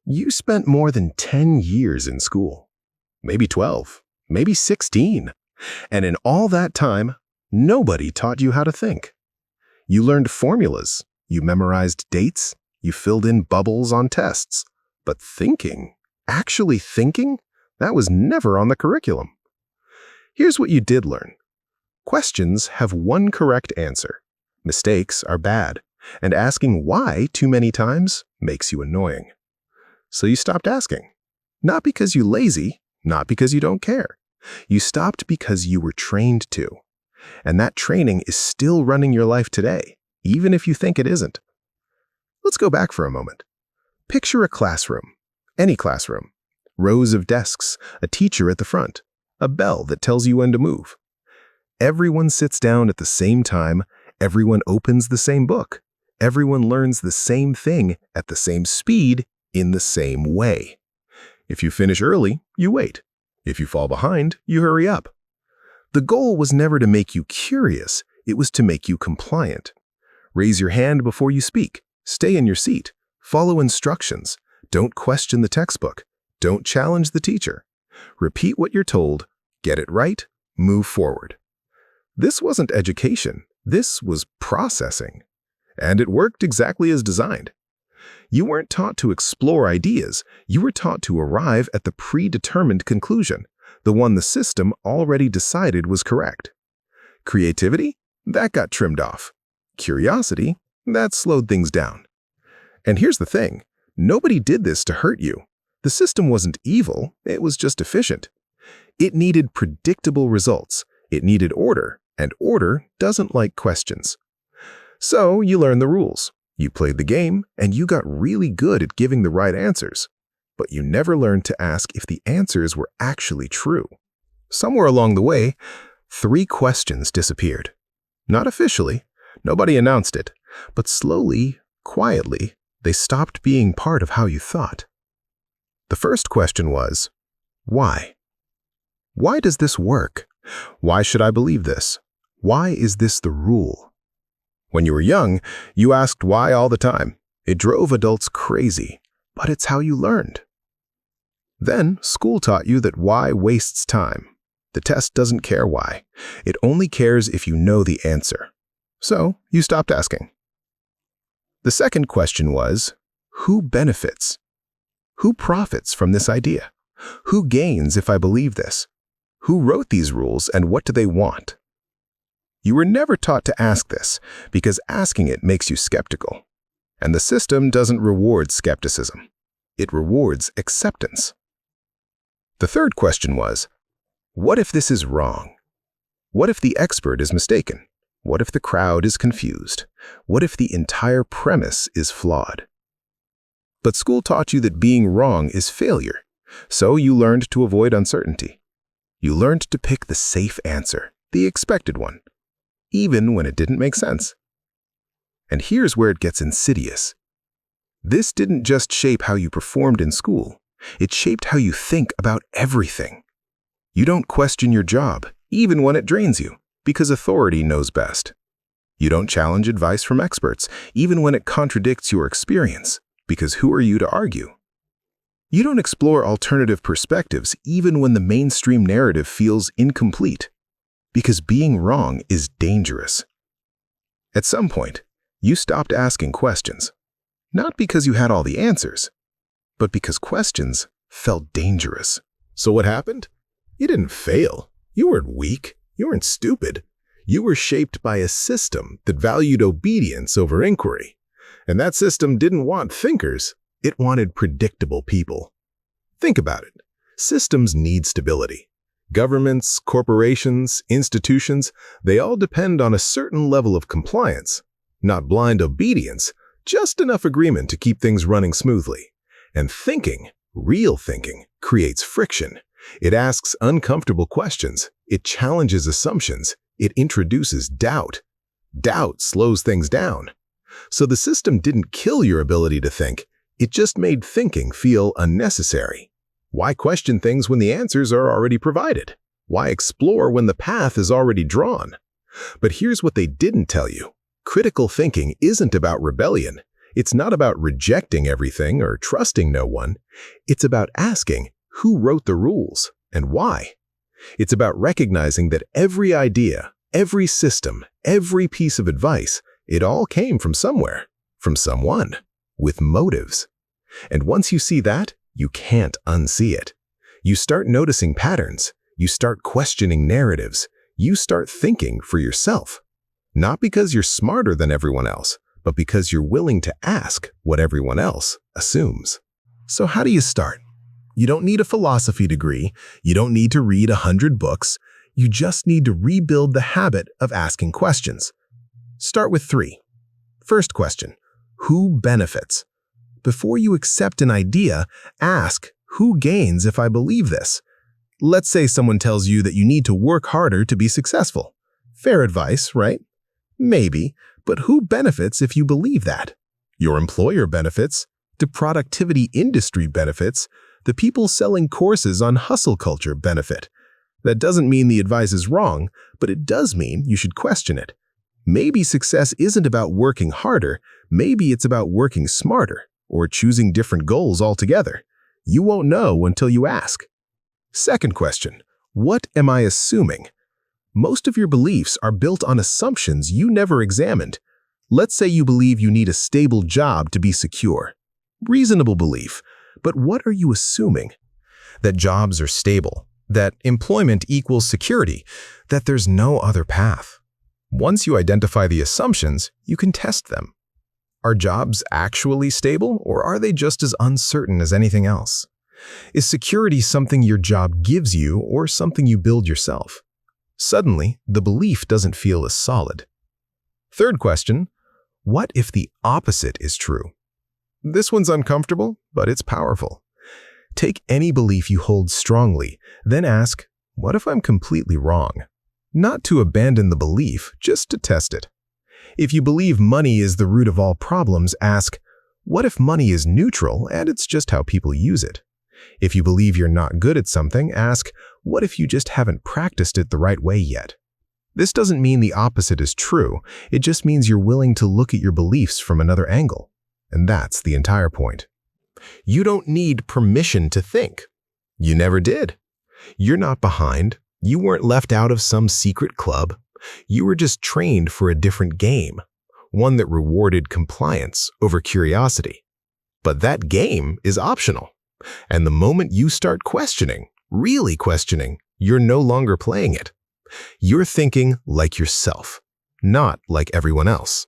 You spent more than 10 years in school, maybe 12, maybe 16. And in all that time, nobody taught you how to think. You learned formulas, you memorized dates, you filled in bubbles on tests. But thinking, actually thinking, that was never on the curriculum. Here's what you did learn. Questions have one correct answer. Mistakes are bad, and asking why too many times makes you annoying. So you stopped asking. Not because you're lazy, not because you don't care. You stopped because you were trained to. And that training is still running your life today, even if you think it isn't. Let's go back for a moment. Picture a classroom, any classroom. Rows of desks, a teacher at the front, a bell that tells you when to move. Everyone sits down at the same time, everyone opens the same book, everyone learns the same thing at the same speed in the same way. If you finish early, you wait. If you fall behind, you hurry up. The goal was never to make you curious, it was to make you compliant. Raise your hand before you speak, stay in your seat, follow instructions, don't question the textbook, don't challenge the teacher. Repeat what you're told, get it right, move forward. This wasn't education, this was processing. And it worked exactly as designed. You weren't taught to explore ideas, you were taught to arrive at the predetermined conclusion, the one the system already decided was correct. Creativity? That got trimmed off. Curiosity? That slowed things down. And here's the thing, nobody did this to hurt you. The system wasn't evil, it was just efficient. It needed predictable results, it needed order, and order doesn't like questions. So you learned the rules. You played the game, and you got really good at giving the right answers. But you never learned to ask if the answers were actually true. Somewhere along the way, 3 questions disappeared. Not officially, nobody announced it, but slowly, quietly, they stopped being part of how you thought. The first question was, why? Why does this work? Why should I believe this? Why is this the rule? When you were young, you asked why all the time. It drove adults crazy, but it's how you learned. Then, school taught you that why wastes time. The test doesn't care why. It only cares if you know the answer. So, you stopped asking. The second question was, who benefits? Who profits from this idea? Who gains if I believe this? Who wrote these rules and what do they want? You were never taught to ask this because asking it makes you skeptical. And the system doesn't reward skepticism. It rewards acceptance. The third question was, what if this is wrong? What if the expert is mistaken? What if the crowd is confused? What if the entire premise is flawed? But school taught you that being wrong is failure, so you learned to avoid uncertainty. You learned to pick the safe answer, the expected one, even when it didn't make sense. And here's where it gets insidious. This didn't just shape how you performed in school, it shaped how you think about everything. You don't question your job, even when it drains you, because authority knows best. You don't challenge advice from experts, even when it contradicts your experience, because who are you to argue? You don't explore alternative perspectives, even when the mainstream narrative feels incomplete, because being wrong is dangerous. At some point, you stopped asking questions, not because you had all the answers, but because questions felt dangerous. So what happened? You didn't fail. You weren't weak. You weren't stupid. You were shaped by a system that valued obedience over inquiry. And that system didn't want thinkers. It wanted predictable people. Think about it. Systems need stability. Governments, corporations, institutions, they all depend on a certain level of compliance. Not blind obedience, just enough agreement to keep things running smoothly. And thinking, real thinking, creates friction. It asks uncomfortable questions. It challenges assumptions. It introduces doubt. Doubt slows things down. So the system didn't kill your ability to think. It just made thinking feel unnecessary. Why question things when the answers are already provided? Why explore when the path is already drawn? But here's what they didn't tell you. Critical thinking isn't about rebellion. It's not about rejecting everything or trusting no one. It's about asking who wrote the rules and why. It's about recognizing that every idea, every system, every piece of advice, it all came from somewhere, from someone, with motives. And once you see that, you can't unsee it. You start noticing patterns. You start questioning narratives. You start thinking for yourself. Not because you're smarter than everyone else, but because you're willing to ask what everyone else assumes. So how do you start? You don't need a philosophy degree. You don't need to read 100 books. You just need to rebuild the habit of asking questions. Start with 3. First question, who benefits? Before you accept an idea, ask, who gains if I believe this? Let's say someone tells you that you need to work harder to be successful. Fair advice, right? Maybe, but who benefits if you believe that? Your employer benefits, the productivity industry benefits, the people selling courses on hustle culture benefit. That doesn't mean the advice is wrong, but it does mean you should question it. Maybe success isn't about working harder, maybe it's about working smarter, or choosing different goals altogether. You won't know until you ask. Second question, what am I assuming? Most of your beliefs are built on assumptions you never examined. Let's say you believe you need a stable job to be secure. Reasonable belief, but what are you assuming? That jobs are stable, that employment equals security, that there's no other path. Once you identify the assumptions, you can test them. Are jobs actually stable, or are they just as uncertain as anything else? Is security something your job gives you, or something you build yourself? Suddenly, the belief doesn't feel as solid. Third question, what if the opposite is true? This one's uncomfortable, but it's powerful. Take any belief you hold strongly, then ask, what if I'm completely wrong? Not to abandon the belief, just to test it. If you believe money is the root of all problems, ask, what if money is neutral and it's just how people use it? If you believe you're not good at something, ask, what if you just haven't practiced it the right way yet? This doesn't mean the opposite is true, it just means you're willing to look at your beliefs from another angle. And that's the entire point. You don't need permission to think. You never did. You're not behind. You weren't left out of some secret club. You were just trained for a different game, one that rewarded compliance over curiosity. But that game is optional. And the moment you start questioning, really questioning, you're no longer playing it. You're thinking like yourself, not like everyone else.